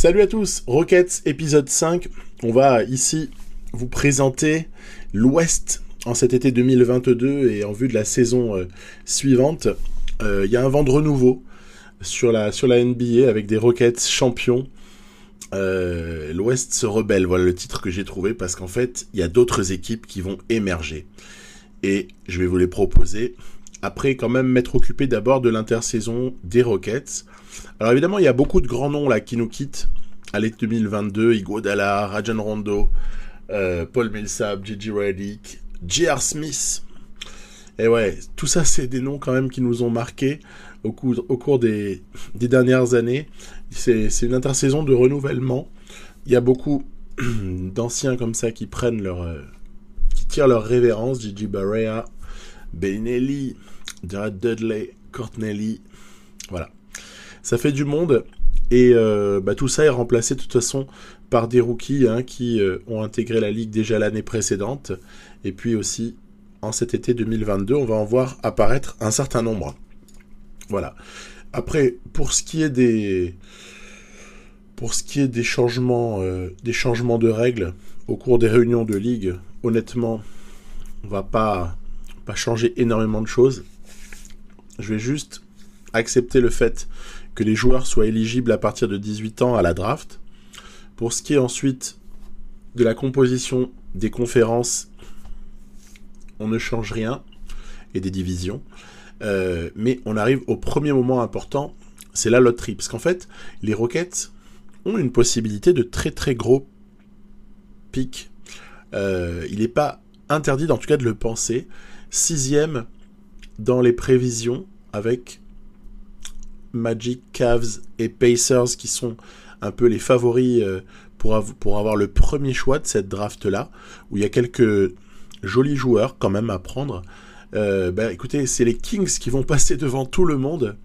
Salut à tous, Rockets épisode 5. On va ici vous présenter l'Ouest en cet été 2022 et en vue de la saison suivante. Il y a un vent de renouveau sur la NBA avec des Rockets champions. L'Ouest se rebelle, voilà le titre que j'ai trouvé, parce qu'en fait, il y a d'autres équipes qui vont émerger. Et je vais vous les proposer. Après, quand même, m'être occupé d'abord de l'intersaison des Rockets. Alors évidemment, il y a beaucoup de grands noms là qui nous quittent à l'été 2022. Iguodala, Rajon Rondo, Paul Millsap, J.J. Redick, J.R. Smith. Et ouais, tout ça, c'est des noms quand même qui nous ont marqués au cours des dernières années. C'est une intersaison de renouvellement. Il y a beaucoup d'anciens comme ça qui qui tirent leur révérence. Gigi Barea, Bellinelli, Jared Dudley, Courtney Lee. Voilà. Ça fait du monde. Et tout ça est remplacé de toute façon par des rookies qui ont intégré la ligue déjà l'année précédente. Et puis aussi, en cet été 2022, on va en voir apparaître un certain nombre. Voilà. Après, pour ce qui est des changements de règles au cours des réunions de ligue, honnêtement, on va pas changer énormément de choses. Je vais juste accepter le fait que les joueurs soient éligibles à partir de 18 ans à la draft. Pour ce qui est ensuite de la composition des conférences, on ne change rien, et des divisions. Mais on arrive au premier moment important, c'est la loterie. Parce qu'en fait, les Rockets ont une possibilité de très très gros pics. Il n'est pas interdit, en tout cas, de le penser. 6e dans les prévisions, avec Magic, Cavs et Pacers qui sont un peu les favoris pour avoir le premier choix de cette draft-là, où il y a quelques jolis joueurs quand même à prendre. Écoutez, c'est les Kings qui vont passer devant tout le monde.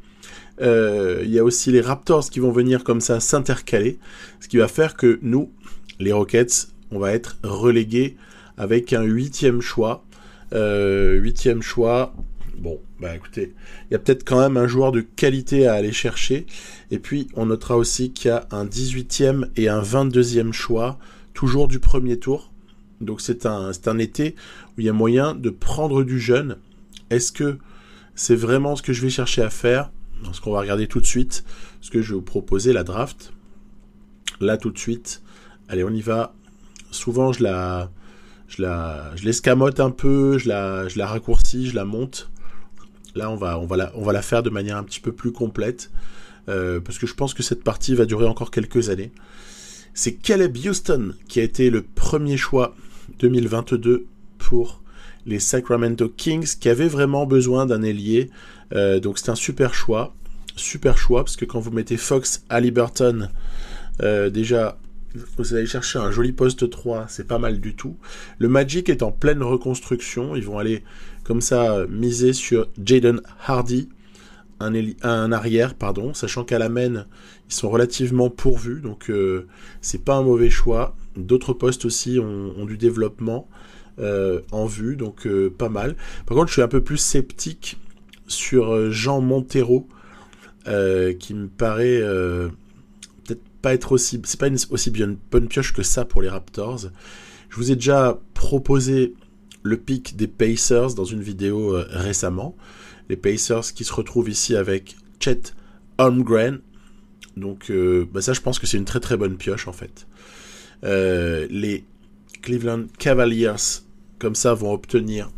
Il y a aussi les Raptors qui vont venir comme ça s'intercaler, ce qui va faire que nous, les Rockets, on va être relégués avec un 8e choix. 8e choix. Bon, écoutez, il y a peut-être quand même un joueur de qualité à aller chercher. Et puis, on notera aussi qu'il y a un 18e et un 22e choix, toujours du premier tour. Donc, c'est un été où il y a moyen de prendre du jeune. Est-ce que c'est vraiment ce que je vais chercher à faire ? Ce qu'on va regarder tout de suite, ce que je vais vous proposer, la draft. Là, tout de suite. Allez, on y va. Souvent, je l'escamote un peu, je la raccourcis, je la monte. Là, on va la faire de manière un petit peu plus complète, parce que je pense que cette partie va durer encore quelques années. C'est Caleb Houston qui a été le premier choix 2022 pour les Sacramento Kings, qui avaient vraiment besoin d'un ailier. Donc c'est un super choix, parce que quand vous mettez Fox, Haliburton, déjà vous allez chercher un joli poste 3, c'est pas mal du tout. Le Magic est en pleine reconstruction, ils vont aller comme ça miser sur Jaden Hardy, un arrière, sachant qu'à la main, ils sont relativement pourvus, donc c'est pas un mauvais choix. D'autres postes aussi ont du développement en vue, donc pas mal. Par contre, je suis un peu plus sceptique sur Jean Montero, qui me paraît peut-être pas être aussi... C'est pas une aussi bonne pioche que ça pour les Raptors. Je vous ai déjà proposé le pick des Pacers dans une vidéo récemment. Les Pacers qui se retrouvent ici avec Chet Holmgren. Donc ça, je pense que c'est une très très bonne pioche en fait. Les Cleveland Cavaliers, comme ça, vont obtenir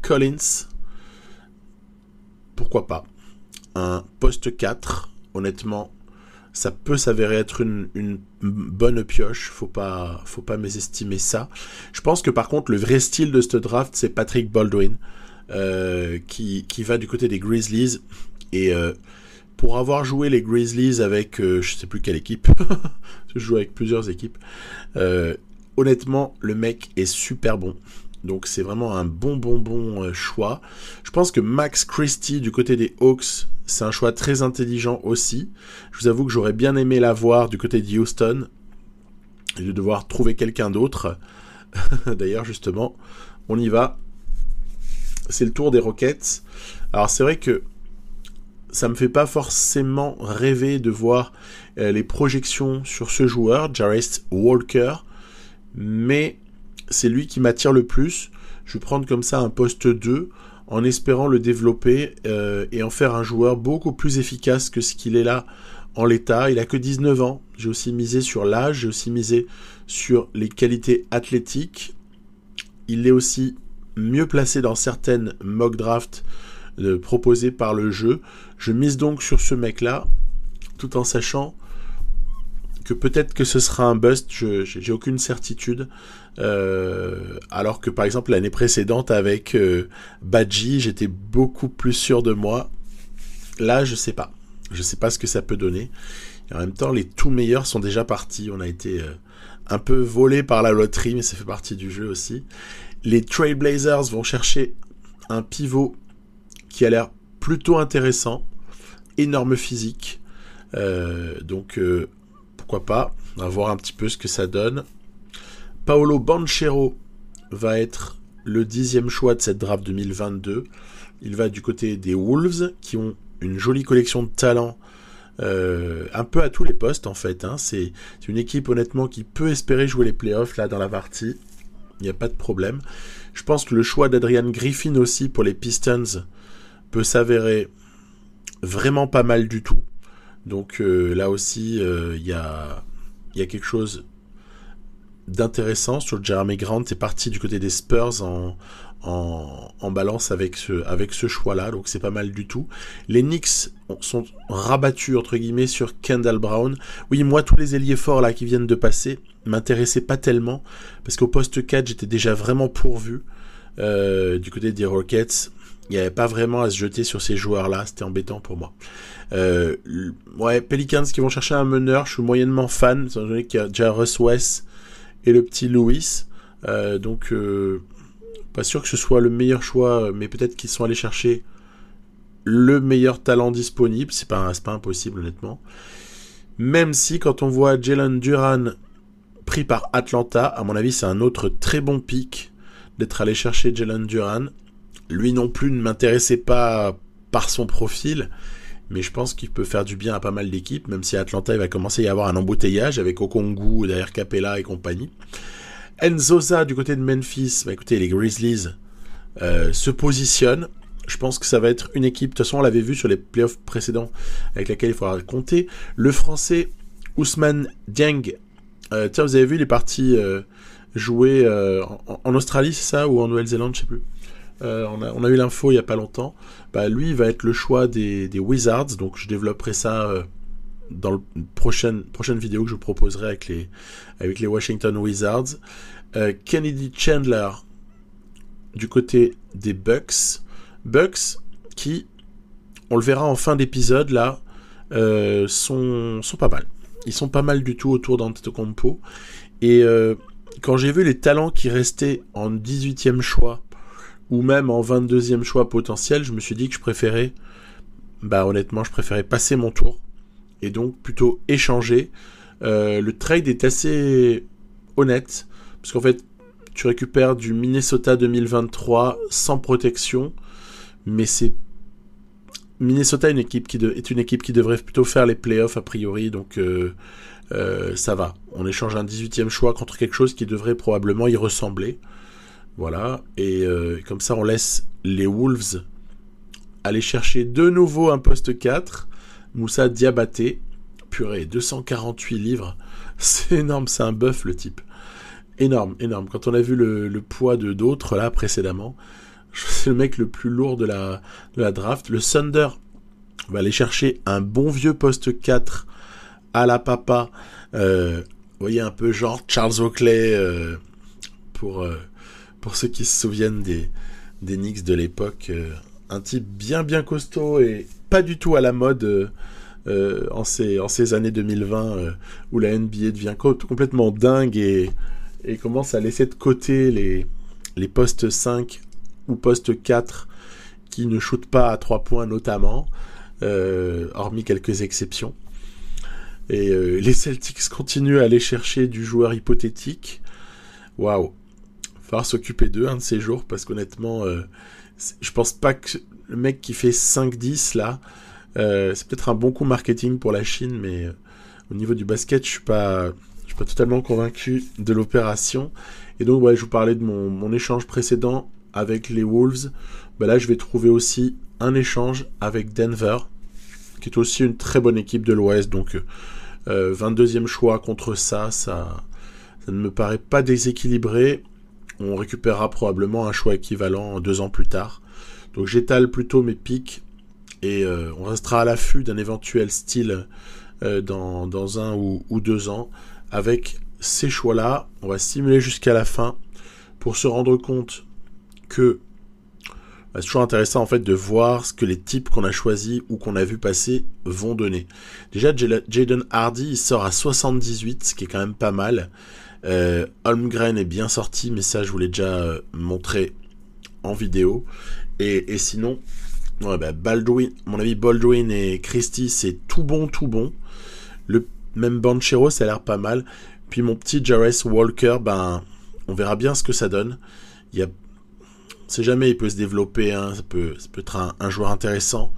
Collins. Pourquoi pas. Un poste 4, honnêtement, ça peut s'avérer être une bonne pioche. Faut pas mésestimer ça. Je pense que par contre, le vrai style de ce draft, c'est Patrick Baldwin, qui va du côté des Grizzlies. Et pour avoir joué les Grizzlies avec, je sais plus quelle équipe, je joue avec plusieurs équipes, honnêtement, le mec est super bon. Donc c'est vraiment un bon choix. Je pense que Max Christie du côté des Hawks, c'est un choix très intelligent aussi. Je vous avoue que j'aurais bien aimé l'avoir du côté de Houston et de devoir trouver quelqu'un d'autre. D'ailleurs justement, on y va. C'est le tour des Rockets. Alors c'est vrai que ça me fait pas forcément rêver de voir les projections sur ce joueur, Jarvis Walker, mais c'est lui qui m'attire le plus. Je vais prendre comme ça un poste 2 en espérant le développer et en faire un joueur beaucoup plus efficace que ce qu'il est là en l'état. Il a que 19 ans. J'ai aussi misé sur l'âge, j'ai aussi misé sur les qualités athlétiques. Il est aussi mieux placé dans certaines mock drafts proposées par le jeu. Je mise donc sur ce mec-là, tout en sachant que peut-être que ce sera un bust, j'ai aucune certitude. Alors que par exemple l'année précédente avec Badji, j'étais beaucoup plus sûr de moi. Là, je sais pas ce que ça peut donner. Et en même temps, les tout meilleurs sont déjà partis. On a été un peu volés par la loterie, mais ça fait partie du jeu aussi. Les Trailblazers vont chercher un pivot qui a l'air plutôt intéressant, énorme physique. Donc pourquoi pas, on va voir un petit peu ce que ça donne. Paolo Banchero va être le 10e choix de cette draft 2022. Il va du côté des Wolves, qui ont une jolie collection de talents, un peu à tous les postes en fait. C'est une équipe honnêtement qui peut espérer jouer les playoffs là dans la partie. Il n'y a pas de problème. Je pense que le choix d'Adrian Griffin aussi pour les Pistons peut s'avérer vraiment pas mal du tout. Donc là aussi, il y a quelque chose d'intéressant sur Jeremy Grant. C'est parti du côté des Spurs en balance avec ce choix-là. Donc c'est pas mal du tout. Les Knicks sont rabattus entre guillemets sur Kendall Brown. Oui, moi tous les ailiers forts là qui viennent de passer m'intéressaient pas tellement parce qu'au poste 4 j'étais déjà vraiment pourvu. Du côté des Rockets, il n'y avait pas vraiment à se jeter sur ces joueurs-là, c'était embêtant pour moi. Pelicans qui vont chercher un meneur, je suis moyennement fan, étant donné qu'il y a déjà Russ West et le petit Lewis. Donc, pas sûr que ce soit le meilleur choix, mais peut-être qu'ils sont allés chercher le meilleur talent disponible. C'est pas impossible, honnêtement. Même si, quand on voit Jalen Duran pris par Atlanta, à mon avis, c'est un autre très bon pick d'être allé chercher Jalen Duran. Lui non plus ne m'intéressait pas par son profil, mais je pense qu'il peut faire du bien à pas mal d'équipes, même si à Atlanta, il va commencer à y avoir un embouteillage avec Okongwu, derrière Capella et compagnie. Nzosa, du côté de Memphis, écoutez, les Grizzlies se positionnent. Je pense que ça va être une équipe, de toute façon, on l'avait vu sur les playoffs précédents, avec laquelle il faudra compter. Le Français Ousmane Dieng, tiens, vous avez vu, il est parti jouer en Australie, c'est ça, ou en Nouvelle-Zélande, je sais plus. On a eu l'info il y a pas longtemps. Lui, il va être le choix des Wizards, donc je développerai ça dans la prochaine vidéo que je vous proposerai avec les Washington Wizards. Kennedy Chandler du côté des Bucks qui, on le verra en fin d'épisode là, sont pas mal. Ils sont pas mal du tout autour d'Antetokounmpo. Et quand j'ai vu les talents qui restaient en 18e choix ou même en 22e choix potentiel, je me suis dit que je préférais passer mon tour et donc plutôt échanger. Le trade est assez honnête, parce qu'en fait, tu récupères du Minnesota 2023 sans protection, mais Minnesota est une équipe qui devrait plutôt faire les playoffs a priori, donc ça va. On échange un 18e choix contre quelque chose qui devrait probablement y ressembler. Voilà, et comme ça on laisse les Wolves aller chercher de nouveau un poste 4. Moussa Diabaté, purée, 248 livres, c'est énorme, c'est un bœuf le type. Énorme. Quand on a vu le poids de d'autres là précédemment, c'est le mec le plus lourd de la draft. Le Thunder va aller chercher un bon vieux poste 4 à la papa. Vous voyez, un peu genre Charles Oakley pour ceux qui se souviennent des Knicks de l'époque, un type bien costaud et pas du tout à la mode en ces années 2020 où la NBA devient complètement dingue et commence à laisser de côté les postes 5 ou postes 4 qui ne shootent pas à 3 points notamment, hormis quelques exceptions. Et les Celtics continuent à aller chercher du joueur hypothétique. Waouh! Falloir s'occuper d'eux un de ces jours, parce qu'honnêtement je pense pas que le mec qui fait 5-10 là C'est peut-être un bon coup marketing pour la Chine, mais au niveau du basket, je suis pas totalement convaincu de l'opération. Et donc, ouais, je vous parlais de mon échange précédent avec les Wolves. Bah là, je vais trouver aussi un échange avec Denver, qui est aussi une très bonne équipe de l'Ouest. Donc, 22e choix contre ça ne me paraît pas déséquilibré. On récupérera probablement un choix équivalent 2 ans plus tard. Donc, j'étale plutôt mes pics et on restera à l'affût d'un éventuel steal dans 1 ou 2 ans. Avec ces choix-là, on va simuler jusqu'à la fin pour se rendre compte que c'est toujours intéressant en fait de voir ce que les types qu'on a choisis ou qu'on a vu passer vont donner. Déjà, Jaden Hardy, il sort à 78, ce qui est quand même pas mal. Holmgren est bien sorti, mais ça, je vous l'ai déjà montré en vidéo. Et sinon, ouais, Baldwin, à mon avis, Baldwin et Christie, c'est tout bon. Même Banchero, ça a l'air pas mal. Puis mon petit Jarvis Walker, on verra bien ce que ça donne. On sait jamais, il peut se développer, hein, ça peut être un joueur intéressant.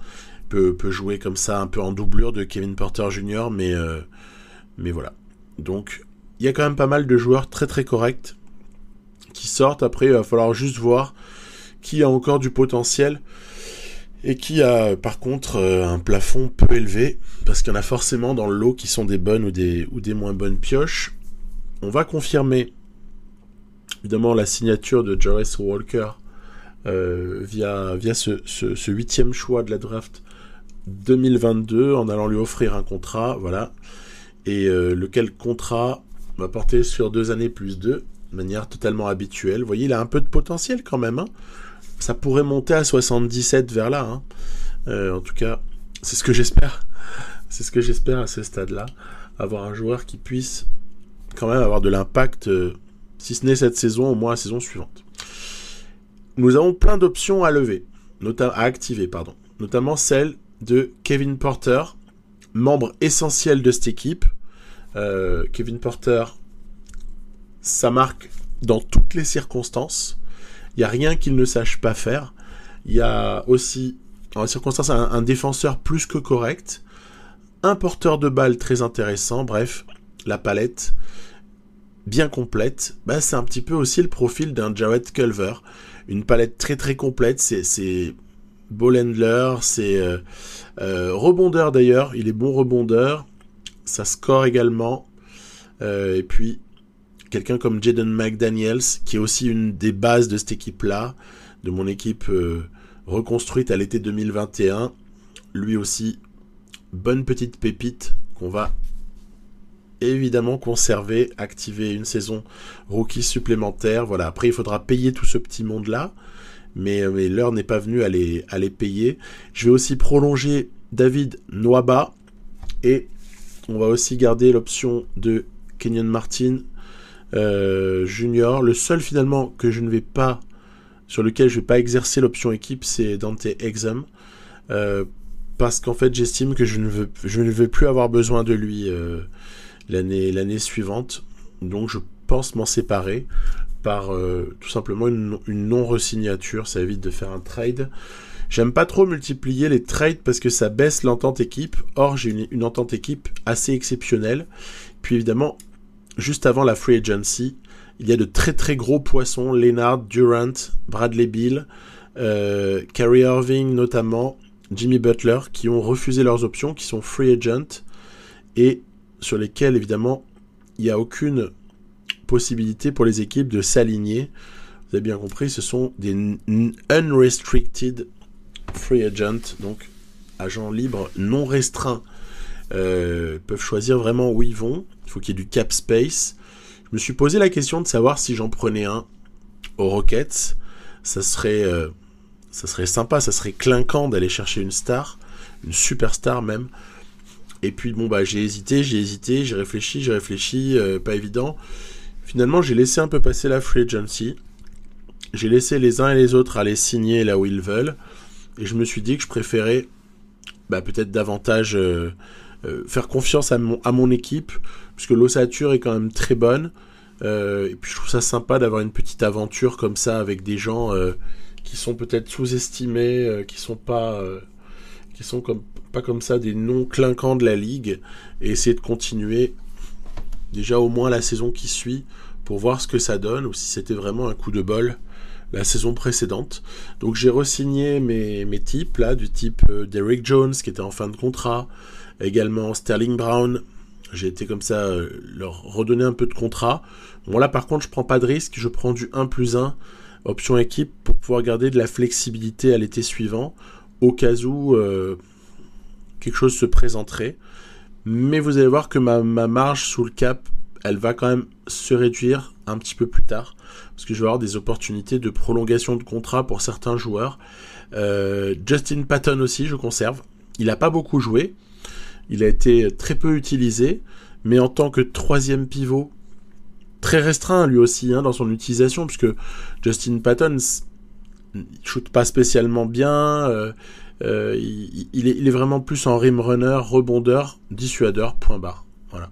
Il peut jouer comme ça, un peu en doublure de Kevin Porter Jr., mais voilà. Donc, il y a quand même pas mal de joueurs très très corrects qui sortent. Après, il va falloir juste voir qui a encore du potentiel et qui a par contre un plafond peu élevé, parce qu'il y en a forcément dans le lot qui sont des bonnes ou des moins bonnes pioches. On va confirmer évidemment la signature de Jarvis Walker via ce 8e choix de la draft 2022 en allant lui offrir un contrat, voilà, et lequel contrat va porter sur 2 années plus 2, de manière totalement habituelle. Vous voyez, il a un peu de potentiel quand même, hein. Ça pourrait monter à 77 vers là, hein. En tout cas, c'est ce que j'espère. C'est ce que j'espère à ce stade-là. Avoir un joueur qui puisse quand même avoir de l'impact, si ce n'est cette saison, au moins la saison suivante. Nous avons plein d'options à lever, à activer, notamment celle de Kevin Porter, membre essentiel de cette équipe. Kevin Porter, ça marque dans toutes les circonstances. Il n'y a rien qu'il ne sache pas faire. Il y a aussi, en la circonstance, un défenseur plus que correct, un porteur de balle très intéressant, bref, la palette bien complète. C'est un petit peu aussi le profil d'un Jarrett Culver. Une palette très très complète, c'est ball handler, c'est rebondeur d'ailleurs, il est bon rebondeur, ça score également, et puis quelqu'un comme Jaden McDaniels, qui est aussi une des bases de cette équipe-là, de mon équipe reconstruite à l'été 2021. Lui aussi, bonne petite pépite qu'on va évidemment conserver, activer une saison rookie supplémentaire. Voilà. Après, il faudra payer tout ce petit monde-là, mais l'heure n'est pas venue à les payer. Je vais aussi prolonger David Nwaba, et on va aussi garder l'option de Kenyon Martin Junior. Le seul finalement sur lequel je ne vais pas exercer l'option équipe, c'est Dante Exum, parce qu'en fait j'estime que je ne vais plus avoir besoin de lui l'année suivante, donc je pense m'en séparer par tout simplement une non-resignature. Ça évite de faire un trade. J'aime pas trop multiplier les trades parce que ça baisse l'entente équipe. Or, j'ai une entente équipe assez exceptionnelle. Puis évidemment, juste avant la free agency, il y a de très très gros poissons, Leonard, Durant, Bradley Beal, Kyrie Irving notamment, Jimmy Butler, qui ont refusé leurs options, qui sont free agent, et sur lesquels évidemment il n'y a aucune possibilité pour les équipes de s'aligner. Vous avez bien compris, ce sont des unrestricted free agents, donc agents libres non restreints, peuvent choisir vraiment où ils vont. Il faut qu'il y ait du cap space. Je me suis posé la question de savoir si j'en prenais un aux Rockets. Ça serait sympa, ça serait clinquant d'aller chercher une star, une superstar même. Et puis j'ai hésité, j'ai réfléchi, pas évident. Finalement, j'ai laissé un peu passer la free agency. J'ai laissé les uns et les autres aller signer là où ils veulent. Et je me suis dit que je préférais peut-être davantage faire confiance à mon équipe, puisque l'ossature est quand même très bonne. Et puis je trouve ça sympa d'avoir une petite aventure comme ça avec des gens qui sont peut-être sous-estimés, qui sont pas qui sont pas comme ça des noms clinquants de la ligue, et essayer de continuer déjà au moins la saison qui suit pour voir ce que ça donne, ou si c'était vraiment un coup de bol la saison précédente. Donc j'ai re-signé mes types là, du type Derrick Jones qui était en fin de contrat, également Sterling Brown. J'ai été comme ça leur redonner un peu de contrat. Bon là par contre je prends pas de risque, je prends du 1+1 option équipe pour pouvoir garder de la flexibilité à l'été suivant au cas où quelque chose se présenterait. Mais vous allez voir que ma marge sous le cap, elle va quand même se réduire un petit peu plus tard, parce que je vais avoir des opportunités de prolongation de contrat pour certains joueurs. Justin Patton aussi, je conserve. Il n'a pas beaucoup joué, il a été très peu utilisé, mais en tant que troisième pivot, très restreint lui aussi dans son utilisation, puisque Justin Patton ne shoot pas spécialement bien, il est vraiment plus en rim runner, rebondeur, dissuadeur, point barre. Voilà.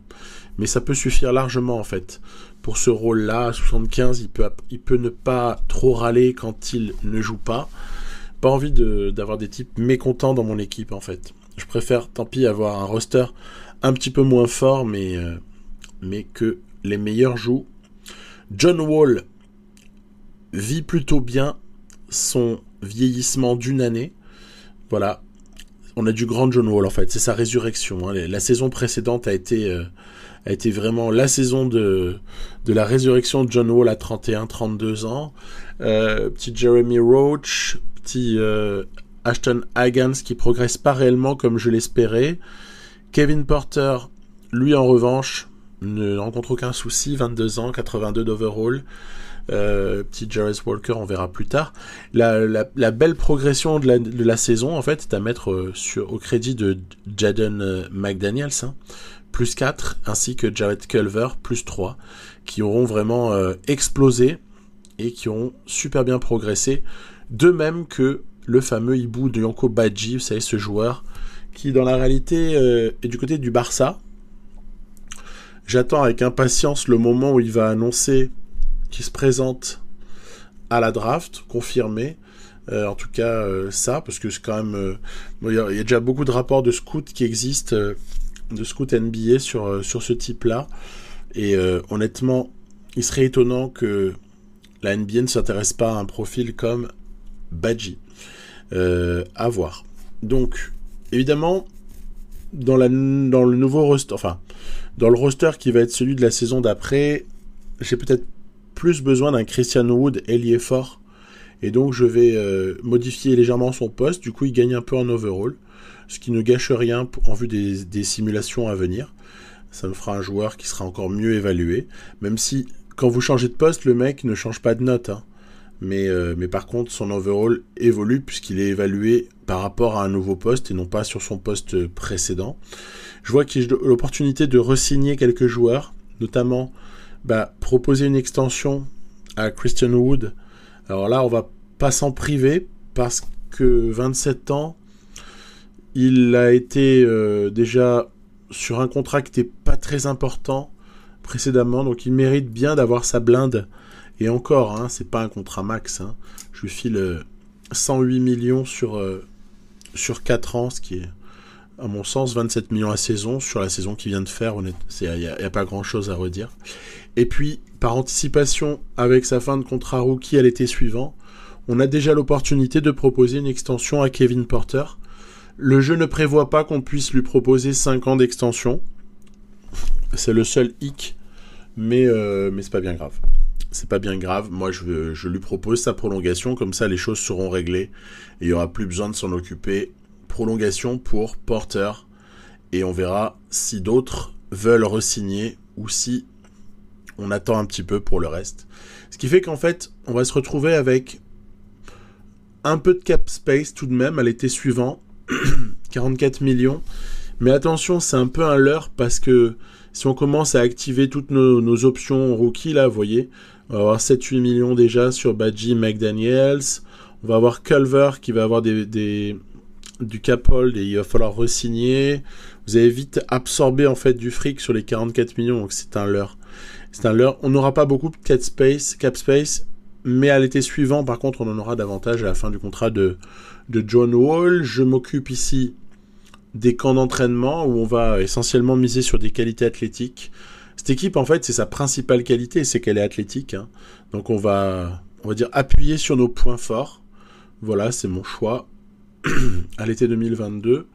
Mais ça peut suffire largement en fait. Pour ce rôle-là, à 75, il peut ne pas trop râler quand il ne joue pas. Pas envie d'avoir des types mécontents dans mon équipe en fait. Je préfère, tant pis, avoir un roster un petit peu moins fort, mais que les meilleurs jouent. John Wall vit plutôt bien son vieillissement d'une année. Voilà. On a du grand John Wall en fait, c'est sa résurrection. La saison précédente a été vraiment la saison de la résurrection de John Wall à 31-32 ans. Petit Jeremy Roach, petit Ashton Hagans qui progresse pas réellement comme je l'espérais. Kevin Porter, lui en revanche, ne rencontre aucun souci, 22 ans, 82 d'overall. Petit Jarvis Walker, on verra plus tard. La belle progression de la saison, en fait, est à mettre au crédit de Jaden McDaniels, plus 4, ainsi que Jared Culver, plus 3, qui auront vraiment explosé et qui ont super bien progressé. De même que le fameux hibou de Yanko Badji, vous savez, ce joueur qui, dans la réalité, est du côté du Barça. J'attends avec impatience le moment où il va annoncer qu'il se présente à la draft, confirmé. En tout cas, ça, parce que c'est quand même... il y a déjà beaucoup de rapports de scouts qui existent, de scouts NBA sur ce type-là. Et honnêtement, il serait étonnant que la NBA ne s'intéresse pas à un profil comme Badji. À voir. Donc, évidemment, dans le nouveau roster, enfin, dans le roster qui va être celui de la saison d'après, j'ai peut-être plus besoin d'un Christian Wood ailier fort, et donc je vais modifier légèrement son poste. Du coup il gagne un peu en overall, ce qui ne gâche rien en vue des simulations à venir. Ça me fera un joueur qui sera encore mieux évalué, même si quand vous changez de poste, le mec ne change pas de note, mais par contre son overall évolue puisqu'il est évalué par rapport à un nouveau poste et non pas sur son poste précédent. Je vois qu'il y a l'opportunité de re-signer quelques joueurs, notamment proposer une extension à Christian Wood. Alors là, on va pas s'en priver parce que 27 ans, il a été déjà sur un contrat qui n'était pas très important précédemment, donc il mérite bien d'avoir sa blinde. Et encore, c'est pas un contrat max. Je lui file 108 millions sur 4 ans, ce qui est, à mon sens, 27 millions à saison sur la saison qu'il vient de faire. Il n'y a pas grand-chose à redire. Et puis, par anticipation, avec sa fin de contrat rookie à l'été suivant, on a déjà l'opportunité de proposer une extension à Kevin Porter. Le jeu ne prévoit pas qu'on puisse lui proposer 5 ans d'extension. C'est le seul hic, mais c'est pas bien grave. C'est pas bien grave. Moi, je lui propose sa prolongation, comme ça les choses seront réglées et il n'y aura plus besoin de s'en occuper. Prolongation pour Porter, et on verra si d'autres veulent re-signer ou si on attend un petit peu pour le reste. Ce qui fait qu'en fait, on va se retrouver avec un peu de cap space tout de même à l'été suivant, 44 millions. Mais attention, c'est un peu un leurre parce que si on commence à activer toutes nos options rookies, là, vous voyez, on va avoir 7-8 millions déjà sur Badji, McDaniels. On va avoir Culver qui va avoir du cap hold et il va falloir re-signer. Vous avez vite absorbé en fait du fric sur les 44 millions, donc c'est un leurre. C'est un leurre. On n'aura pas beaucoup de cap space, mais à l'été suivant, par contre, on en aura davantage à la fin du contrat de de John Wall. Je m'occupe ici des camps d'entraînement où on va essentiellement miser sur des qualités athlétiques. Cette équipe, en fait, c'est sa principale qualité, c'est qu'elle est athlétique. Hein. Donc on va dire appuyer sur nos points forts. Voilà, c'est mon choix à l'été 2022.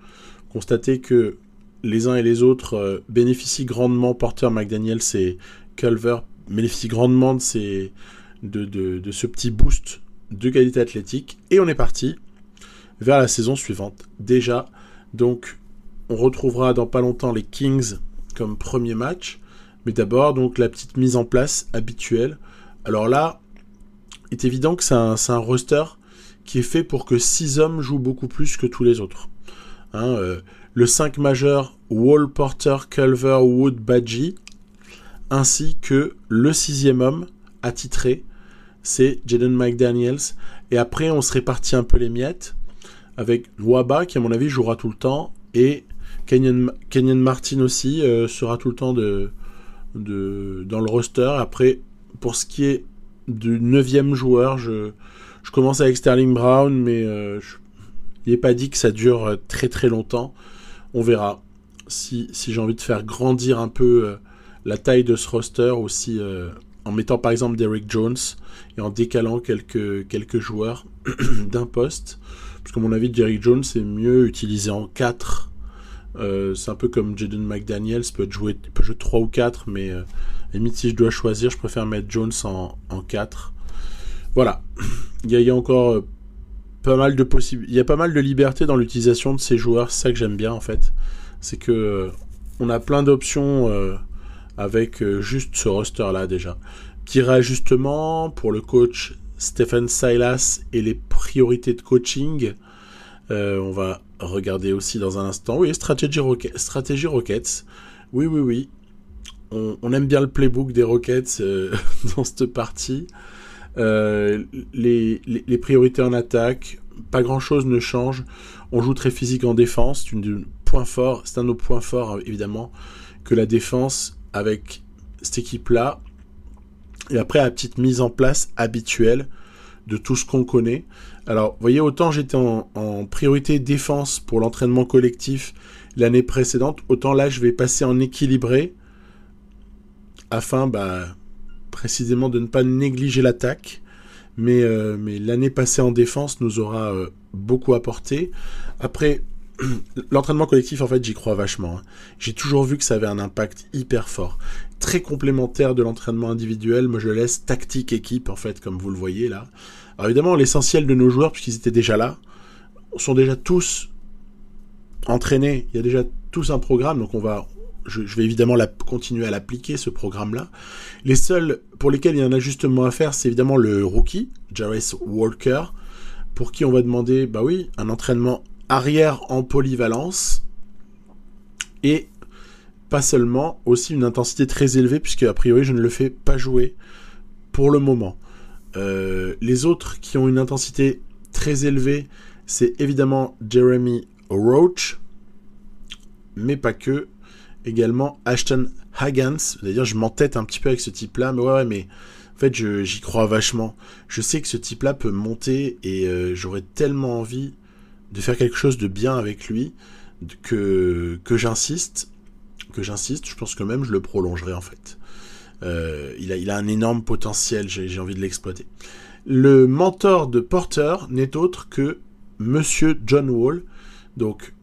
Constater que les uns et les autres bénéficient grandement, Porter, McDaniels et Culver bénéficient grandement de ce petit boost de qualité athlétique. Et on est parti vers la saison suivante. Déjà, donc, on retrouvera dans pas longtemps les Kings comme premier match. Mais d'abord, donc, la petite mise en place habituelle. Alors là, il est évident que c'est un roster qui est fait pour que 6 hommes jouent beaucoup plus que tous les autres. Hein, le 5 majeur, Wall, Porter, Culver, Wood, Badgie, ainsi que le 6e homme attitré, c'est Jaden McDaniels. Et après, on se répartit un peu les miettes, avec Nwaba, qui à mon avis jouera tout le temps, et Kenyon Martin aussi sera tout le temps dans le roster. Après, pour ce qui est du 9e joueur, je commence avec Sterling Brown, mais il n'est pas dit que ça dure très très longtemps. On verra si j'ai envie de faire grandir un peu la taille de ce roster, aussi en mettant par exemple Derrick Jones et en décalant quelques joueurs d'un poste. Parce qu'à mon avis, Derrick Jones est mieux utilisé en 4. C'est un peu comme Jaden McDaniels, peut jouer 3 ou 4, mais limite si je dois choisir, je préfère mettre Jones en 4. Voilà. Il y a encore pas mal de il y a pas mal de liberté dans l'utilisation de ces joueurs, c'est ça que j'aime bien en fait. C'est que on a plein d'options avec juste ce roster-là déjà. Petit réajustement pour le coach Stephen Silas et les priorités de coaching. On va regarder aussi dans un instant. Oui, stratégie Rockets. Oui. On aime bien le playbook des Rockets dans cette partie. Les priorités en attaque, pas grand-chose ne change. On joue très physique en défense. C'est un de nos points forts, évidemment, que la défense avec cette équipe-là. Et après, la petite mise en place habituelle de tout ce qu'on connaît. Alors, vous voyez, autant j'étais en priorité défense pour l'entraînement collectif l'année précédente, autant là, je vais passer en équilibré afin, précisément de ne pas négliger l'attaque. Mais l'année passée en défense nous aura beaucoup apporté. Après, l'entraînement collectif, en fait, j'y crois vachement. Hein. J'ai toujours vu que ça avait un impact hyper fort. Très complémentaire de l'entraînement individuel. Moi, je laisse tactique équipe, en fait, comme vous le voyez là. Alors évidemment, l'essentiel de nos joueurs, puisqu'ils étaient déjà là, sont déjà tous entraînés. Il y a déjà tous un programme, donc je vais évidemment continuer à l'appliquer, ce programme-là. Les seuls pour lesquels il y a un ajustement à faire, c'est évidemment le rookie, Jarvis Walker, pour qui on va demander, un entraînement arrière en polyvalence, et pas seulement, aussi une intensité très élevée, puisque a priori je ne le fais pas jouer pour le moment. Les autres qui ont une intensité très élevée, c'est évidemment Jeremy Roach, mais pas que. Également Ashton Hagans. D'ailleurs, je m'entête un petit peu avec ce type-là, mais en fait, j'y crois vachement. Je sais que ce type-là peut monter et j'aurais tellement envie de faire quelque chose de bien avec lui que j'insiste. Je pense que même je le prolongerai en fait. Il a un énorme potentiel, j'ai envie de l'exploiter. Le mentor de Porter n'est autre que Monsieur John Wall. Donc,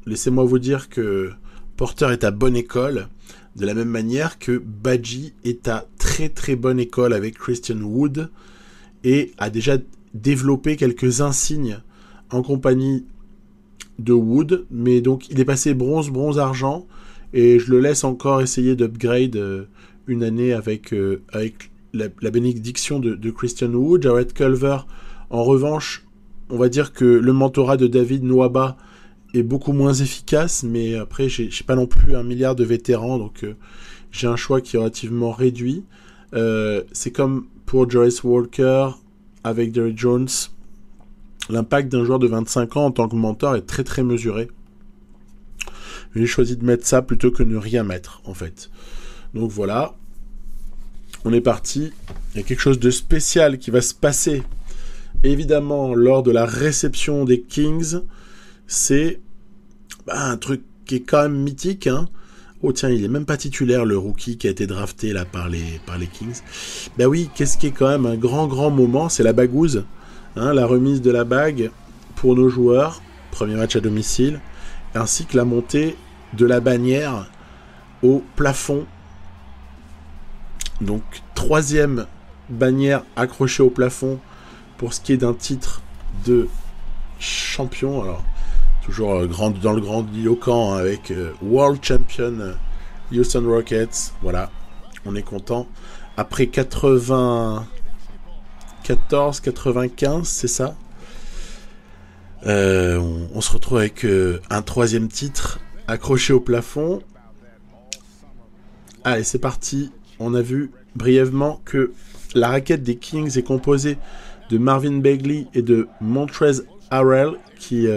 laissez-moi vous dire que Porter est à bonne école, de la même manière que Badgie est à très très bonne école avec Christian Wood et a déjà développé quelques insignes en compagnie de Wood, mais donc il est passé bronze, argent, et je le laisse encore essayer d'upgrade une année avec la bénédiction de Christian Wood. Jared Culver, en revanche, on va dire que le mentorat de David Nwaba est beaucoup moins efficace, mais après j'ai pas non plus 1 milliard de vétérans, donc j'ai un choix qui est relativement réduit. C'est comme pour Jarvis Walker avec Derrick Jones, l'impact d'un joueur de 25 ans en tant que mentor est très très mesuré. J'ai choisi de mettre ça plutôt que de ne rien mettre en fait. Donc voilà, on est parti. Il y a quelque chose de spécial qui va se passer évidemment, lors de la réception des Kings, c'est un truc qui est quand même mythique, hein. Oh tiens, il est même pas titulaire, le rookie qui a été drafté là par les Kings. Ben oui, qu'est-ce qui est quand même un grand moment, c'est la bagouze, hein, la remise de la bague pour nos joueurs, premier match à domicile, ainsi que la montée de la bannière au plafond. Donc 3e bannière accrochée au plafond pour ce qui est d'un titre de champion. Alors toujours dans le grandiloquent avec World Champion Houston Rockets. Voilà, on est content. Après 94-95, c'est ça. On se retrouve avec un 3e titre accroché au plafond. Allez, c'est parti. On a vu brièvement que la raquette des Kings est composée de Marvin Bagley et de Montrezl Harrell qui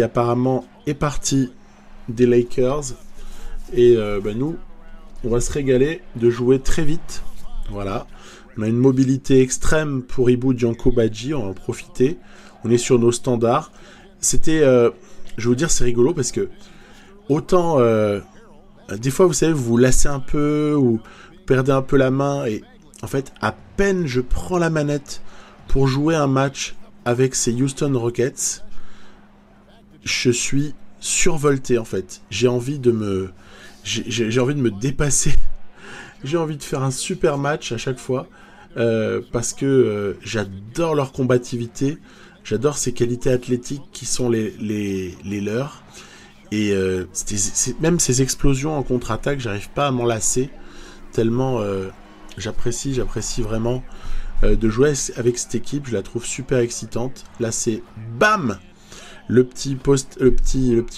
apparemment est parti des Lakers. Et nous, on va se régaler de jouer très vite. Voilà. On a une mobilité extrême pour Ibu Dianko-Badji, on va en profiter. On est sur nos standards. C'était, je vais vous dire, c'est rigolo parce que autant, des fois, vous savez, vous vous lassez un peu ou perdez un peu la main et en fait, à peine je prends la manette pour jouer un match avec ces Houston Rockets, je suis survolté en fait. J'ai envie de me dépasser. J'ai envie de faire un super match à chaque fois parce que j'adore leur combativité, j'adore ces qualités athlétiques qui sont les leurs. Et même ces explosions en contre-attaque, j'arrive pas à m'en lasser tellement j'apprécie vraiment de jouer avec cette équipe. Je la trouve super excitante. Là, c'est bam, le petit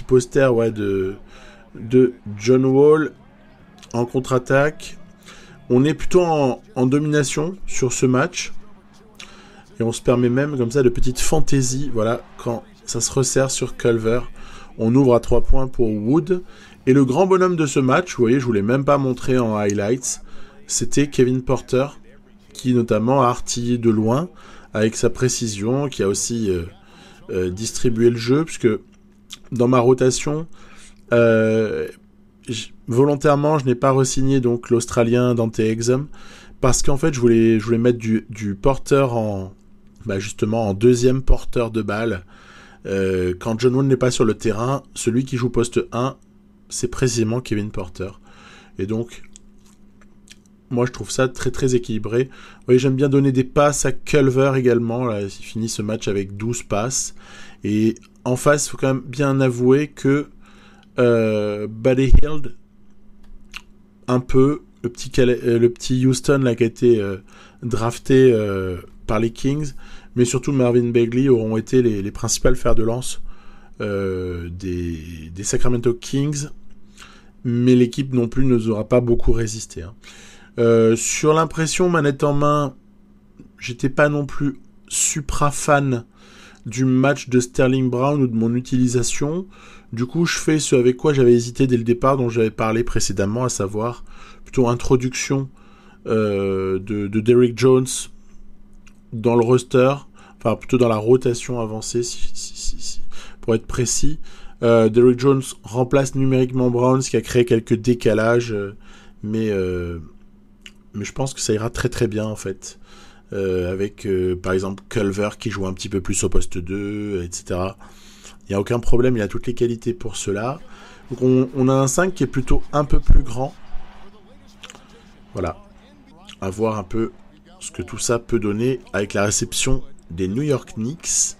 poster de John Wall en contre-attaque. On est plutôt en domination sur ce match et on se permet même comme ça de petites fantaisies. Voilà, quand ça se resserre sur Culver. On ouvre à 3 points pour Wood. Et le grand bonhomme de ce match, vous voyez, je ne vous l'ai même pas montré en highlights, c'était Kevin Porter, qui notamment a artillé de loin avec sa précision, qui a aussi distribué le jeu, puisque dans ma rotation, volontairement, je n'ai pas re-signé donc l'Australien Dante Exum, parce qu'en fait, je voulais mettre du Porter justement en 2e porteur de balle. Quand John Wall n'est pas sur le terrain, celui qui joue poste 1, c'est précisément Kevin Porter. Et donc, moi je trouve ça très très équilibré. Oui, j'aime bien donner des passes à Culver également. Là, il finit ce match avec 12 passes. Et en face, il faut quand même bien avouer que Buddy Hield, un peu, le petit Houston là, qui a été drafté par les Kings, mais surtout Marvin Bagley auront été les principales fers de lance des Sacramento Kings, mais l'équipe non plus ne aura pas beaucoup résisté. Sur l'impression, manette en main, j'étais pas non plus supra fan du match de Sterling Brown ou de mon utilisation. Du coup, je fais ce avec quoi j'avais hésité dès le départ, dont j'avais parlé précédemment, à savoir plutôt introduction de Derrick Jones dans le roster, enfin plutôt dans la rotation avancée, si, pour être précis. Derrick Jones remplace numériquement Brown, ce qui a créé quelques décalages, mais je pense que ça ira très très bien en fait. Avec par exemple Culver qui joue un petit peu plus au poste 2, etc. Il n'y a aucun problème, il a toutes les qualités pour cela. Donc on a un 5 qui est plutôt un peu plus grand. Voilà. À voir un peu ce que tout ça peut donner avec la réception des New York Knicks.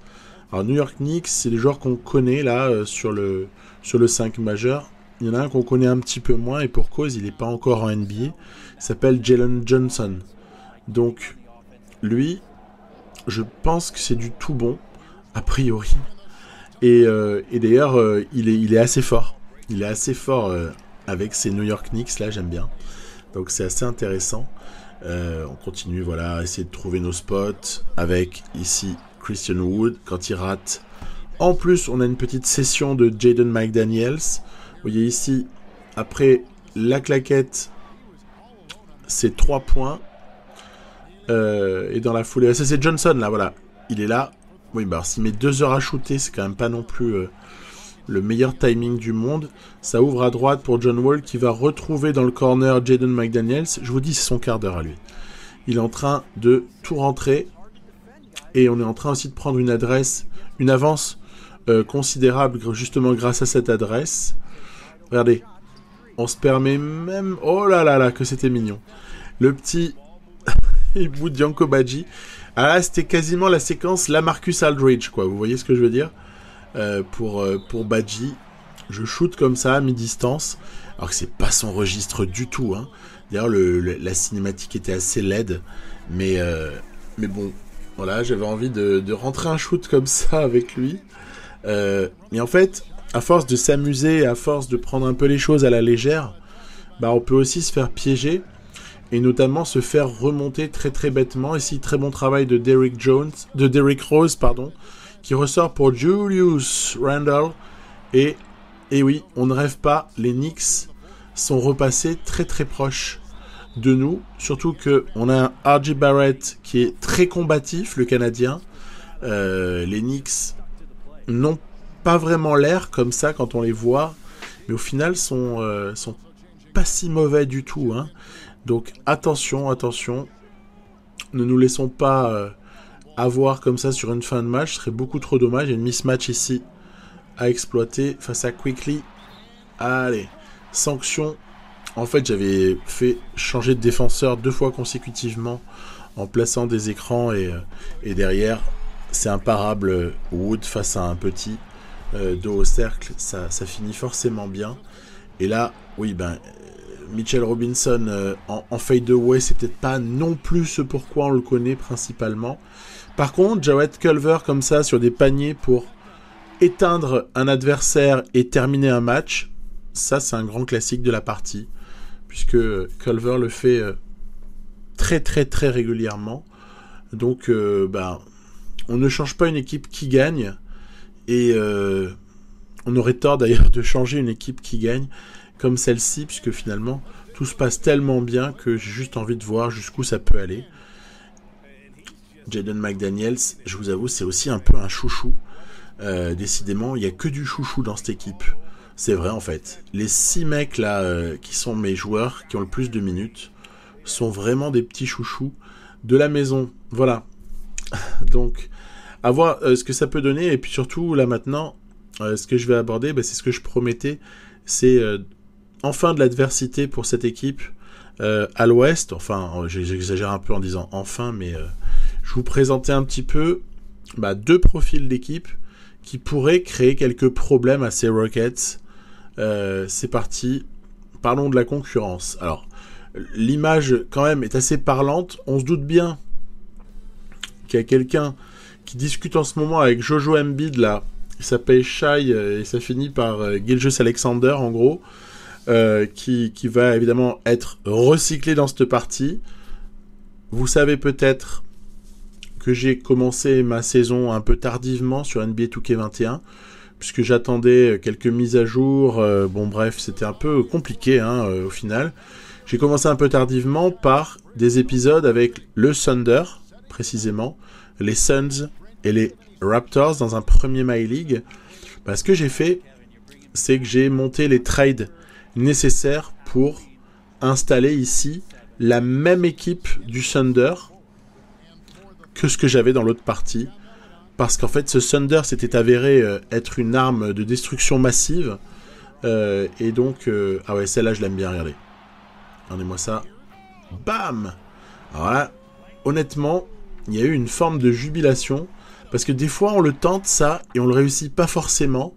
Alors New York Knicks, c'est les joueurs qu'on connaît là sur le 5 majeur. Il y en a un qu'on connaît un petit peu moins et pour cause, il n'est pas encore en NBA. Il s'appelle Jalen Johnson. Donc lui, je pense que c'est du tout bon, a priori. Et d'ailleurs, il est assez fort. Il est assez fort avec ces New York Knicks, là, j'aime bien. Donc c'est assez intéressant. On continue, voilà, à essayer de trouver nos spots avec ici Christian Wood quand il rate. En plus, on a une petite session de Jaden McDaniels. Vous voyez ici, après la claquette, c'est 3 points. Et dans la foulée, ça c'est Johnson là, voilà. il est là. Oui, bah s'il met 2 heures à shooter, c'est quand même pas non plus le meilleur timing du monde. Ça ouvre à droite pour John Wall qui va retrouver dans le corner Jaden McDaniels. Je vous dis, c'est son quart d'heure à lui. Il est en train de tout rentrer. Et on est en train aussi de prendre une avance considérable, justement grâce à cette adresse. Regardez, on se permet même... Oh là là là, que c'était mignon. Le petit bout de Yanko Badji. Ah là, c'était quasiment la séquence Lamarcus Aldridge, quoi. Vous voyez ce que je veux dire pour Badji. Je shoot comme ça, à mi-distance. Alors que c'est pas son registre du tout. Hein. D'ailleurs, la cinématique était assez laide. Mais bon, voilà, j'avais envie de rentrer un shoot comme ça avec lui. Mais en fait, à force de s'amuser, à force de prendre un peu les choses à la légère, bah on peut aussi se faire piéger. Et notamment se faire remonter très très bêtement. Ici, très bon travail de Derrick Rose, qui ressort pour Julius Randle. Et oui, on ne rêve pas, les Knicks sont repassés très très proches de nous. Surtout qu'on a un R.J. Barrett qui est très combatif, le Canadien. Les Knicks n'ont pas vraiment l'air comme ça quand on les voit. Mais au final, sont pas si mauvais du tout, hein. Donc attention, ne nous laissons pas avoir comme ça sur une fin de match, ce serait beaucoup trop dommage. Il y a une mismatch ici à exploiter face à Quickley. Allez, sanction. En fait, j'avais fait changer de défenseur 2 fois consécutivement en plaçant des écrans et derrière, c'est imparable. Wood face à un petit dos au cercle, ça finit forcément bien. Et là, oui, Mitchell Robinson en fade-away, c'est peut-être pas non plus ce pourquoi on le connaît principalement. Par contre, Jarrett Culver comme ça sur des paniers pour éteindre un adversaire et terminer un match, ça c'est un grand classique de la partie, puisque Culver le fait très très très régulièrement. Donc on ne change pas une équipe qui gagne, et on aurait tort d'ailleurs de changer une équipe qui gagne comme celle-ci, puisque finalement tout se passe tellement bien que j'ai juste envie de voir jusqu'où ça peut aller. Jaden McDaniels, je vous avoue, c'est aussi un peu un chouchou. Décidément, il n'y a que du chouchou dans cette équipe. C'est vrai en fait. Les 6 mecs là qui sont mes joueurs, qui ont le plus de minutes, sont vraiment des petits chouchous de la maison. Voilà. Donc, à voir ce que ça peut donner. Et puis surtout, là maintenant, ce que je vais aborder, c'est ce que je promettais. C'est enfin de l'adversité pour cette équipe à l'ouest. Enfin, j'exagère un peu en disant enfin, mais je vous présentais un petit peu 2 profils d'équipe qui pourraient créer quelques problèmes à ces Rockets. C'est parti. Parlons de la concurrence. Alors, l'image quand même est assez parlante. On se doute bien qu'il y a quelqu'un qui discute en ce moment avec Jojo Embiid là. Il s'appelle Shai et ça finit par Gilgeous-Alexander en gros. Qui va évidemment être recyclé dans cette partie. Vous savez peut-être que j'ai commencé ma saison un peu tardivement sur NBA 2K21, puisque j'attendais quelques mises à jour. Bon bref, c'était un peu compliqué au final. J'ai commencé un peu tardivement par des épisodes avec le Thunder, précisément, les Suns et les Raptors dans un premier My League. Ce que j'ai fait, c'est que j'ai monté les trades nécessaire pour installer ici la même équipe du Thunder que ce que j'avais dans l'autre partie, parce qu'en fait ce Thunder s'était avéré être une arme de destruction massive, et donc ah ouais, celle-là je l'aime bien, regardez moi ça, bam. Alors là, honnêtement, il y a eu une forme de jubilation, parce que des fois on le tente ça et on le réussit pas forcément.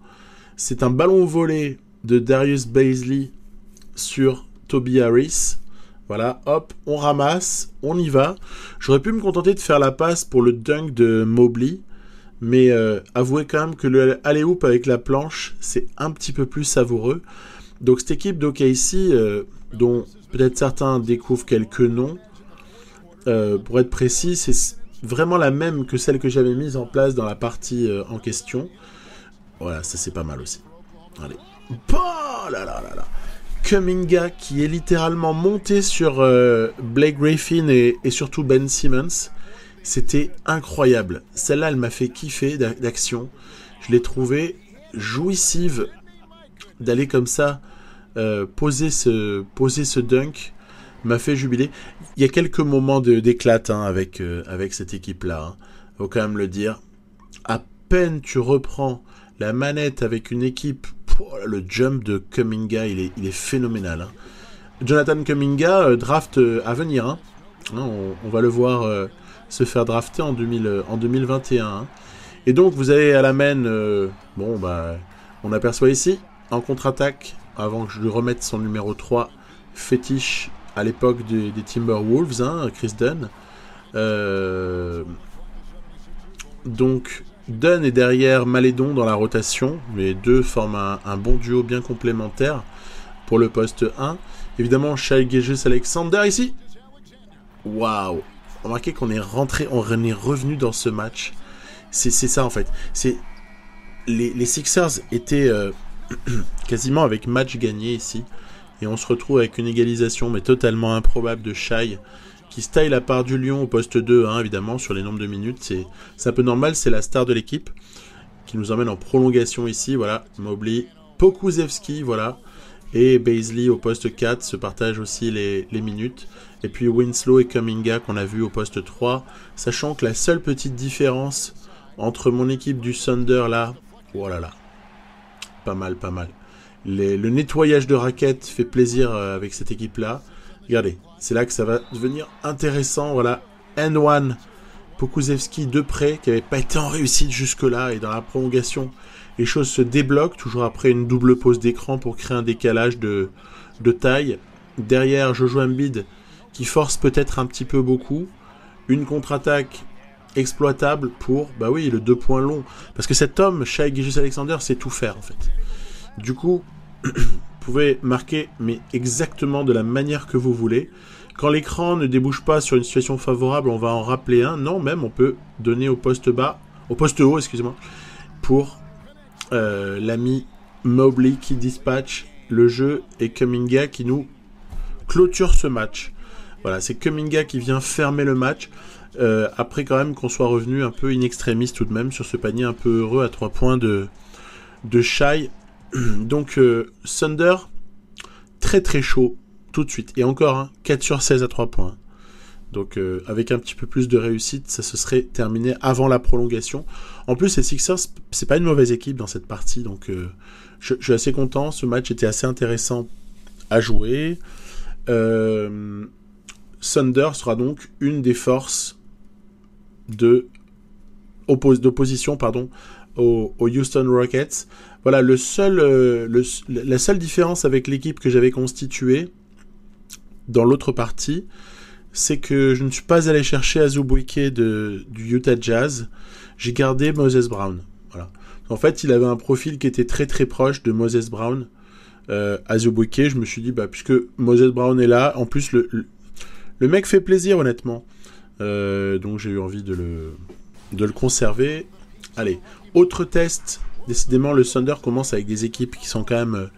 C'est un ballon volé de Darius Bazley sur Toby Harris. Voilà, hop, on ramasse, on y va. J'aurais pu me contenter de faire la passe pour le dunk de Mobley, mais avouez quand même que le alley-oop avec la planche, c'est un petit peu plus savoureux. Donc cette équipe d'OKC, dont peut-être certains découvrent quelques noms, pour être précis, c'est vraiment la même que celle que j'avais mise en place dans la partie en question. Voilà, ça c'est pas mal aussi. Allez. Oh là là là là. Kuminga qui est littéralement monté sur Blake Griffin et surtout Ben Simmons. C'était incroyable. Celle-là, elle m'a fait kiffer d'action. Je l'ai trouvée jouissive d'aller comme ça poser ce dunk. M'a fait jubiler. Il y a quelques moments d'éclate avec cette équipe-là. Hein. Faut quand même le dire. À peine tu reprends la manette avec une équipe, le jump de Kuminga, il est phénoménal. Hein. Jonathan Kuminga, draft à venir. Hein. On va le voir se faire drafter en 2021. Hein. Et donc vous allez à la main, on aperçoit ici, en contre-attaque, avant que je lui remette son numéro 3, fétiche à l'époque des Timberwolves, hein, Chris Dunn. Donc Dunn est derrière Malédon dans la rotation. Les deux forment un bon duo bien complémentaire pour le poste 1. Évidemment, Shai Gilgeous-Alexander ici. Waouh! Remarquez qu'on est revenu dans ce match. C'est ça en fait. Les Sixers étaient quasiment avec match gagné ici. Et on se retrouve avec une égalisation, mais totalement improbable, de Shai, qui se taille la part du lion au poste 2, hein, évidemment, sur les nombres de minutes. C'est un peu normal, c'est la star de l'équipe, qui nous emmène en prolongation ici. Voilà, Mobley, Pokusevski, voilà. Et Bazley au poste 4 se partagent aussi les minutes. Et puis Winslow et Kuminga qu'on a vu au poste 3. Sachant que la seule petite différence entre mon équipe du Thunder là, oh là là, pas mal. Le nettoyage de raquettes fait plaisir avec cette équipe-là. Regardez, c'est là que ça va devenir intéressant. Voilà, N1, Pokusevski de près, qui n'avait pas été en réussite jusque-là. Et dans la prolongation, les choses se débloquent, toujours après une double pause d'écran pour créer un décalage de taille. Derrière, Jojo Embiid, qui force peut-être un petit peu beaucoup. Une contre-attaque exploitable pour, le 2 points long. Parce que cet homme, Shai Gilgeous-Alexander, sait tout faire, en fait. Du coup, vous pouvez marquer, mais exactement de la manière que vous voulez. Quand l'écran ne débouche pas sur une situation favorable, on va en rappeler un. Non, même, on peut donner au poste haut, excusez-moi, pour l'ami Mobley qui dispatche le jeu et Kuminga qui nous clôture ce match. Voilà, c'est Kuminga qui vient fermer le match. Après, quand même, qu'on soit revenu un peu in extremis tout de même sur ce panier un peu heureux à 3 points de Shai. Donc Thunder très très chaud tout de suite, et encore 4 sur 16 à 3 points, donc avec un petit peu plus de réussite ça se serait terminé avant la prolongation. En plus les Sixers c'est pas une mauvaise équipe dans cette partie, donc je suis assez content. Ce match était assez intéressant à jouer. Thunder sera donc une des forces d'opposition aux Houston Rockets. Voilà, la seule différence avec l'équipe que j'avais constituée dans l'autre partie, c'est que je ne suis pas allé chercher Azubuike du Utah Jazz. J'ai gardé Moses Brown. Voilà. En fait, il avait un profil qui était très très proche de Moses Brown. Azubuike, je me suis dit, puisque Moses Brown est là, en plus le mec fait plaisir honnêtement. Donc j'ai eu envie de le conserver. Allez, autre test. Décidément, le Thunder commence avec des équipes qui sont quand même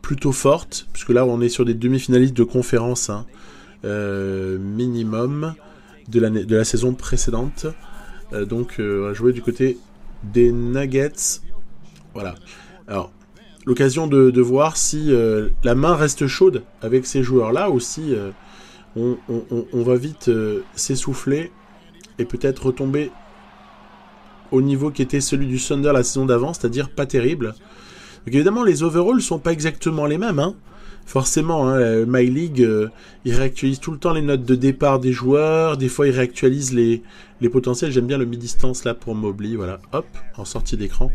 plutôt fortes, puisque là, on est sur des demi-finalistes de conférence, minimum de la saison précédente. Donc, on va jouer du côté des Nuggets. Voilà. Alors, l'occasion de voir si la main reste chaude avec ces joueurs-là, ou si on va vite s'essouffler et peut-être retomber au niveau qui était celui du Thunder la saison d'avant, c'est-à-dire pas terrible. Donc évidemment, les overalls sont pas exactement les mêmes, Forcément, My League, il réactualise tout le temps les notes de départ des joueurs, des fois il réactualise les potentiels. J'aime bien le mi-distance là pour Mobley, voilà, hop, en sortie d'écran.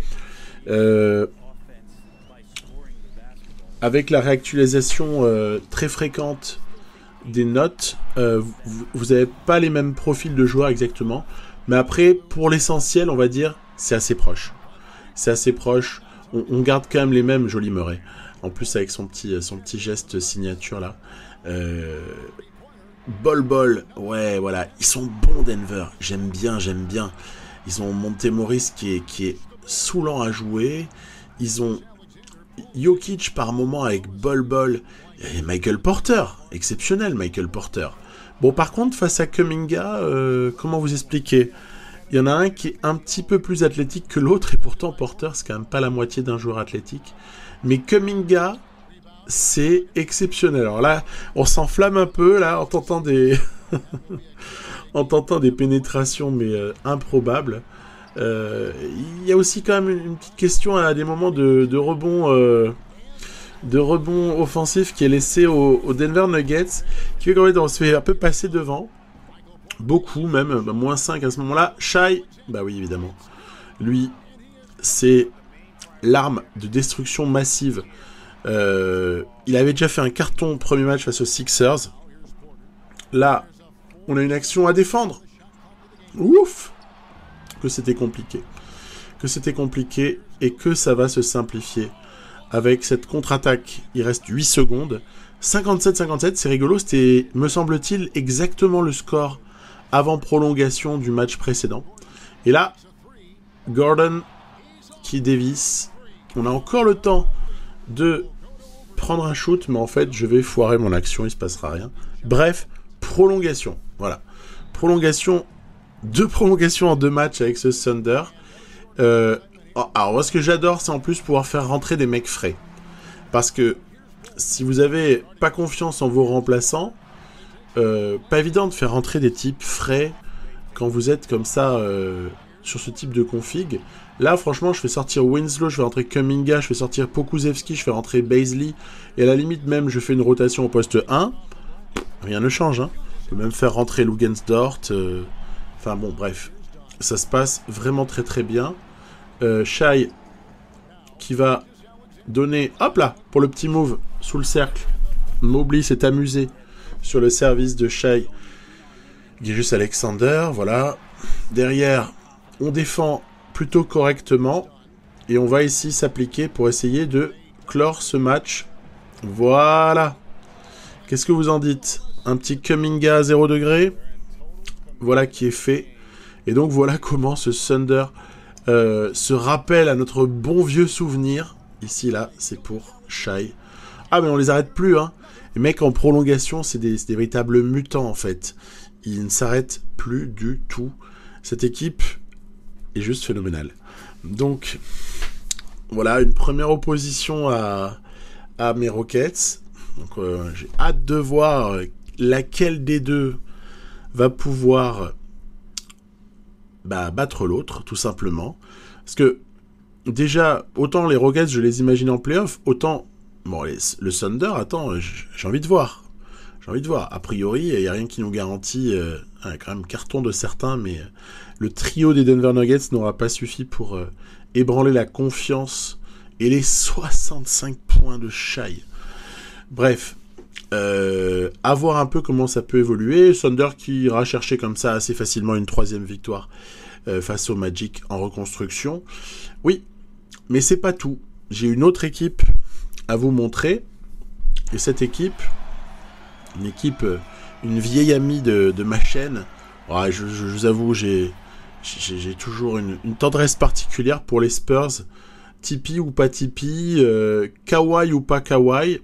Avec la réactualisation très fréquente des notes, vous n'avez pas les mêmes profils de joueurs exactement. Mais après, pour l'essentiel, on va dire, c'est assez proche. On garde quand même les mêmes, Joli Murray. En plus, avec son petit geste signature là. Bol. Ouais, voilà. Ils sont bons, Denver. J'aime bien. Ils ont Montemoris qui est saoulant à jouer. Ils ont Jokic par moment avec Bol. Et Michael Porter. Exceptionnel, Michael Porter. Bon, par contre, face à Kuminga, comment vous expliquer? Il y en a un qui est un petit peu plus athlétique que l'autre, et pourtant Porter, c'est quand même pas la moitié d'un joueur athlétique. Mais Kuminga, c'est exceptionnel. Alors là, on s'enflamme un peu, là, en tentant des... en tentant des pénétrations, mais improbables. Il y a aussi quand même une petite question à des moments de rebond offensif qui est laissé aux Denver Nuggets, qui fait qu'on se fait un peu passer devant. Beaucoup même, moins 5 à ce moment-là. Shai, bah oui évidemment. Lui, c'est l'arme de destruction massive. Il avait déjà fait un carton au premier match face aux Sixers. Là, on a une action à défendre. Ouf! Que c'était compliqué. Que c'était compliqué et que ça va se simplifier. Avec cette contre-attaque, il reste 8 secondes. 57-57, c'est rigolo. C'était, me semble-t-il, exactement le score avant prolongation du match précédent. Et là, Gordon qui dévisse. On a encore le temps de prendre un shoot, mais en fait, je vais foirer mon action, il se passera rien. Bref, prolongation. Voilà. Prolongation. 2 prolongations en 2 matchs avec ce Thunder. Alors, moi, ce que j'adore, c'est en plus pouvoir faire rentrer des mecs frais. Parce que si vous avez pas confiance en vos remplaçants, pas évident de faire rentrer des types frais quand vous êtes comme ça sur ce type de config. Là, franchement, je fais sortir Winslow, je fais rentrer Kuminga, je fais sortir Pokusevski, je fais rentrer Bazley, et à la limite même, je fais une rotation au poste 1. Rien ne change, hein. Je peux même faire rentrer Lugensdort. Enfin bon, bref. Ça se passe vraiment très très bien. Shai qui va donner, hop là, pour le petit move sous le cercle. Mobley s'est amusé sur le service de Shai Gilgeous-Alexander, voilà. Derrière, on défend plutôt correctement et on va ici s'appliquer pour essayer de clore ce match. Voilà. Qu'est-ce que vous en dites? Un petit Kuminga à 0 degré. Voilà qui est fait. Et donc voilà comment ce Thunder se rappelle à notre bon vieux souvenir. Ici, là, c'est pour Shai. Ah, mais on les arrête plus, hein. Les mecs en prolongation, c'est des véritables mutants, en fait. Ils ne s'arrêtent plus du tout. Cette équipe est juste phénoménale. Donc, voilà, une première opposition à mes Rockets. Donc, j'ai hâte de voir laquelle des deux va pouvoir battre l'autre, tout simplement. Parce que, déjà, autant les Rockets, je les imagine en playoff, autant... Bon, le Thunder, attends, j'ai envie de voir. J'ai envie de voir. A priori, il n'y a rien qui nous garantit quand même carton de certains, mais le trio des Denver Nuggets n'aura pas suffi pour ébranler la confiance et les 65 points de Shai. Bref, à voir un peu comment ça peut évoluer. Thunder qui ira chercher comme ça assez facilement une 3e victoire face au Magic en reconstruction. Oui, mais c'est pas tout. J'ai une autre équipe à vous montrer. Et cette équipe, une vieille amie de ma chaîne. Ouais, je vous avoue, j'ai toujours une tendresse particulière pour les Spurs. Tipeee ou pas Tipeee, Kawhi ou pas Kawhi.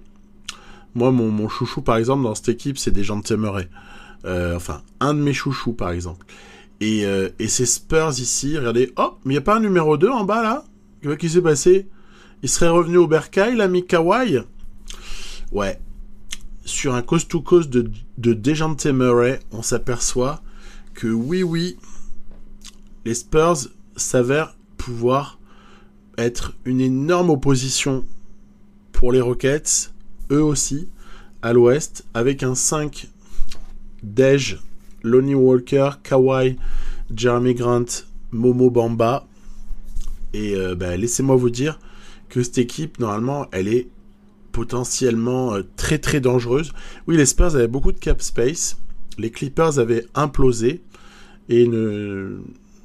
Moi, mon chouchou, par exemple, dans cette équipe, c'est DeJounte Murray. Enfin, un de mes chouchous, par exemple. Et ces Spurs ici, regardez. Oh, mais il n'y a pas un numéro 2 en bas, là? Qu'est-ce qui s'est passé? Il serait revenu au bercail, l'ami Kawhi? Ouais. Sur un coast-to-coast de DeJounte Murray, on s'aperçoit que oui, les Spurs s'avèrent pouvoir être une énorme opposition pour les Rockets, eux aussi, à l'ouest, avec un 5 Dej, Lonnie Walker, Kawhi, Jeremy Grant, Momo Bamba. Et laissez-moi vous dire que cette équipe, normalement, elle est potentiellement très très dangereuse. Oui, les Spurs avaient beaucoup de cap space. Les Clippers avaient implosé et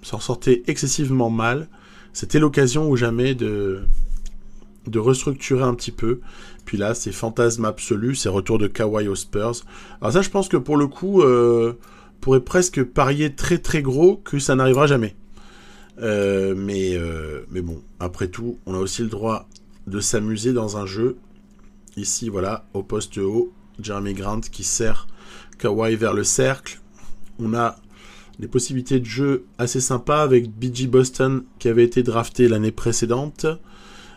s'en sortaient excessivement mal. C'était l'occasion ou jamais de restructurer un petit peu. Puis là, c'est fantasme absolu, c'est retour de Kawhi aux Spurs. Alors ça, je pense que pour le coup, on pourrait presque parier très très gros que ça n'arrivera jamais. Mais bon, après tout, on a aussi le droit de s'amuser dans un jeu. Ici, voilà, au poste haut, Jeremy Grant qui sert Kawhi vers le cercle. On a des possibilités de jeu assez sympas avec BG Boston qui avait été drafté l'année précédente.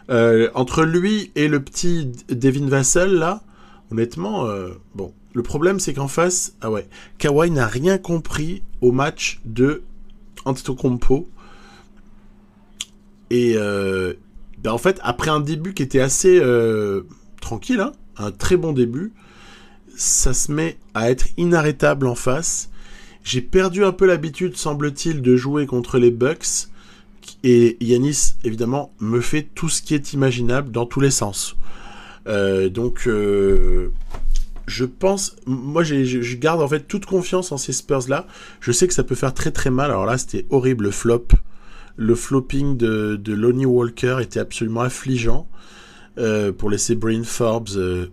Entre lui et le petit Devin Vassell, là, honnêtement, bon, le problème c'est qu'en face, Kawhi n'a rien compris au match de Antetokounmpo. Et en fait, après un début qui était assez tranquille, hein, un très bon début, ça se met à être inarrêtable en face. J'ai perdu un peu l'habitude, semble-t-il, de jouer contre les Bucks. Et Giannis, évidemment, me fait tout ce qui est imaginable dans tous les sens. Donc, je pense... Moi, je garde en fait toute confiance en ces Spurs-là. Je sais que ça peut faire très très mal. Alors là, c'était horrible, le flop. Le flopping de Lonnie Walker était absolument affligeant. Pour laisser Bryn Forbes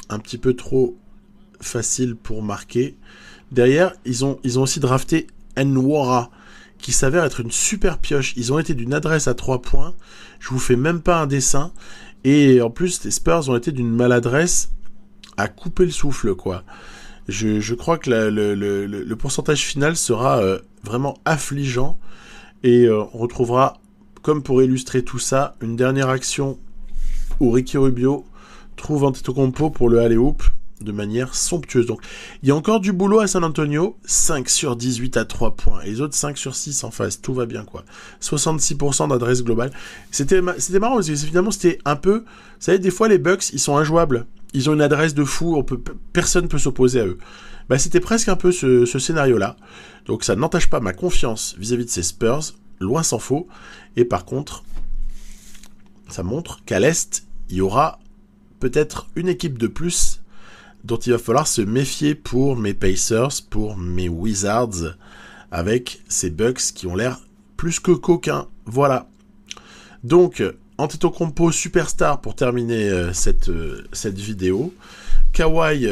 un petit peu trop facile pour marquer. Derrière, ils ont aussi drafté Nwora, qui s'avère être une super pioche. Ils ont été d'une adresse à 3 points. Je vous fais même pas un dessin. Et en plus, les Spurs ont été d'une maladresse à couper le souffle, quoi. Je crois que le pourcentage final sera vraiment affligeant. Et on retrouvera, comme pour illustrer tout ça, une dernière action où Ricky Rubio trouve Antetokounmpo pour le alley-oop de manière somptueuse. Donc, il y a encore du boulot à San Antonio. 5 sur 18 à 3 points. Et les autres 5 sur 6 en face. Tout va bien, quoi. 66% d'adresse globale. C'était marrant parce que finalement, c'était un peu... Vous savez, des fois, les Bucks, ils sont injouables. Ils ont une adresse de fou. Personne peut s'opposer à eux. Bah, c'était presque un peu ce scénario-là. Donc, ça n'entache pas ma confiance vis-à-vis de ces Spurs. Loin s'en faut. Et par contre, ça montre qu'à l'Est, il y aura peut-être une équipe de plus dont il va falloir se méfier pour mes Pacers, pour mes Wizards, avec ces Bucks qui ont l'air plus que coquins. Voilà. Donc, Antetokounmpo superstar pour terminer cette vidéo. Kawhi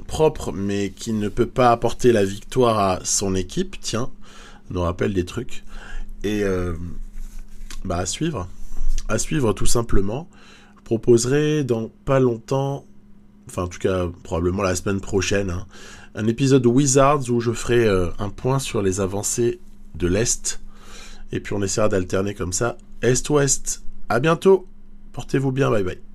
propre, mais qui ne peut pas apporter la victoire à son équipe. Tiens, on nous rappelle des trucs. Et à suivre. À suivre tout simplement. Je proposerai dans pas longtemps... Enfin, en tout cas, probablement la semaine prochaine, hein, un épisode Wizards où je ferai un point sur les avancées de l'Est. Et puis on essaiera d'alterner comme ça, Est-Ouest. À bientôt. Portez-vous bien. Bye bye.